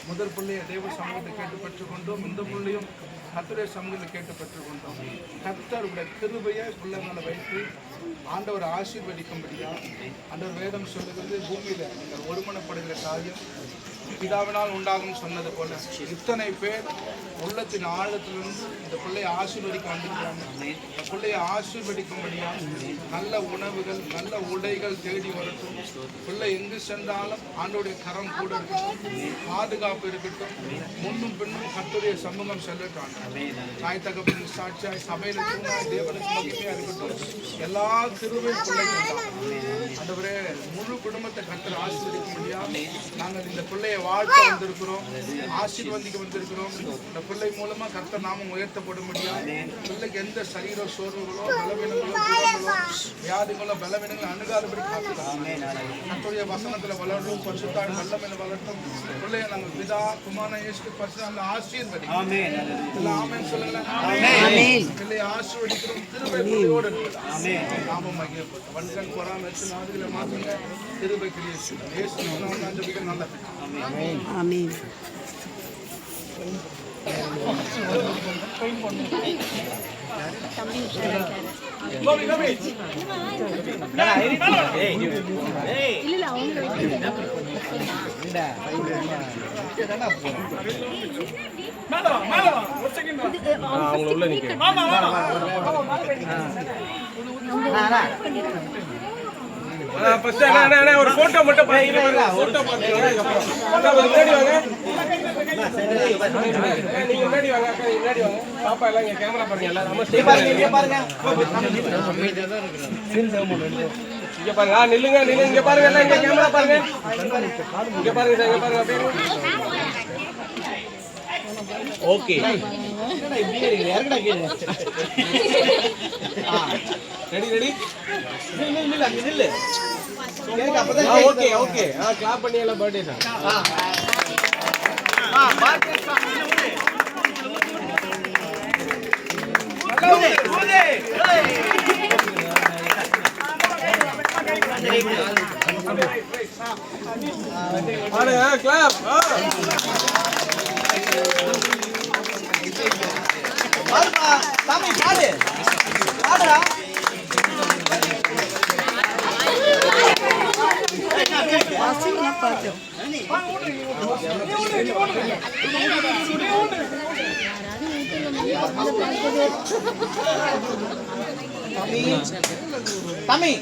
முதல் பிள்ளையை தேவ சமூகத்தை கேட்டு பெற்றுக்கொண்டோம். இந்த பிள்ளையும் கர்த்தருடைய சமூகத்தை கேட்டு பெற்றுக்கொண்டோம். கர்த்தருடைய கிருபையை பிள்ளை மேலே வைத்து ஆண்டவர் ஆசீர்வதிக்கும்படியா ஆண்டவர் வேதம் சொல்லுகிறது, பூமியில் நீங்கள் ஒருமனப்படுகிற காரியம் பிதாவினால் உண்டாகும் சொன்னது போல இத்தனை பேர் உள்ளத்தின் ஆழத்திலிருந்து இந்த பிள்ளையை ஆசீர்வதிக்க வந்திருக்கிறாங்க. இந்த பிள்ளையை ஆசீர்வதிக்கும்படியாக நல்ல உணவுகள், நல்ல உடைகள் தேடி வரட்டும். பிள்ளை எங்கு சென்றாலும் ஆண்டோடைய கரம் கூட இருக்கட்டும், பாதுகாப்பு இருக்கட்டும். முன்னும் பின்னும் கர்த்தருடைய சமூகம் செல்லட்டும். தாய் தகப்பன் சாட்சியாய் சபையில் தூணாய் தேவனுக்கு மகிமையா இருக்கட்டும். எல்லா திருவை பிள்ளைகள் ஆண்டவரே முழு குடும்பத்தை கர்த்தர் ஆசீர்வதிக்க முடியாது. நாங்கள் இந்த பிள்ளையை வாழ்த்த வந்திருக்கிறோம், ஆசீர்வதிக்க வந்திருக்கிறோம். இந்த பிள்ளை மூலமா கர்த்தர் நாமம் உயர்த்தப்பட முடியாது. பிள்ளைக்கு எந்த சரீர சோர்வுகளோ பலவீனங்களோ வியாதிகளோ பலவீனங்களோ அணுகாதபடி காத்துக்கலாம். கர்த்தருடைய வசனத்துல வளரட்டும், பரிசுத்தாவின் வல்லமையில வளரட்டும். பிள்ளையை நாங்கள் பிதா குமாரன் இயேசு பரிசுத்தாவில ஆசீர்வதிக்கிறோம். ஆமென் சொல்லுங்களேன். பிள்ளையை ஆசீர்வதிக்கிறோம். திருப்பதியோடு நாமம் மகிழப்படும். வன்கண் பொறாமற்ற நாடுகளை மாற்றுங்க. திருப்பதி கிரியேசு இயேசு நாமத்தில் நல்ல ஆமென். ஒரு போட்டோ மட்டும் நீங்க முன்னாடி வாங்க, முன்னாடி வாங்க. பாப்பா எல்லாம் இங்க கேமரா பாருங்க, எல்லாரும் பாருங்க. இங்க பாருங்க, நில்லுங்க நில்லுங்க. இங்க பாருங்க, எல்லாம் இங்க கேமரா பாருங்க. இங்க பாருங்க சார், இங்க பாருங்க. Okay ready ready. நில்லு அங்க நில்லு. Okay okay. கிளாப் பண்ணி எல்லாம் பர்த்டே சார். கிளாப். சாமி பாடு பாடுடா. தமிழ்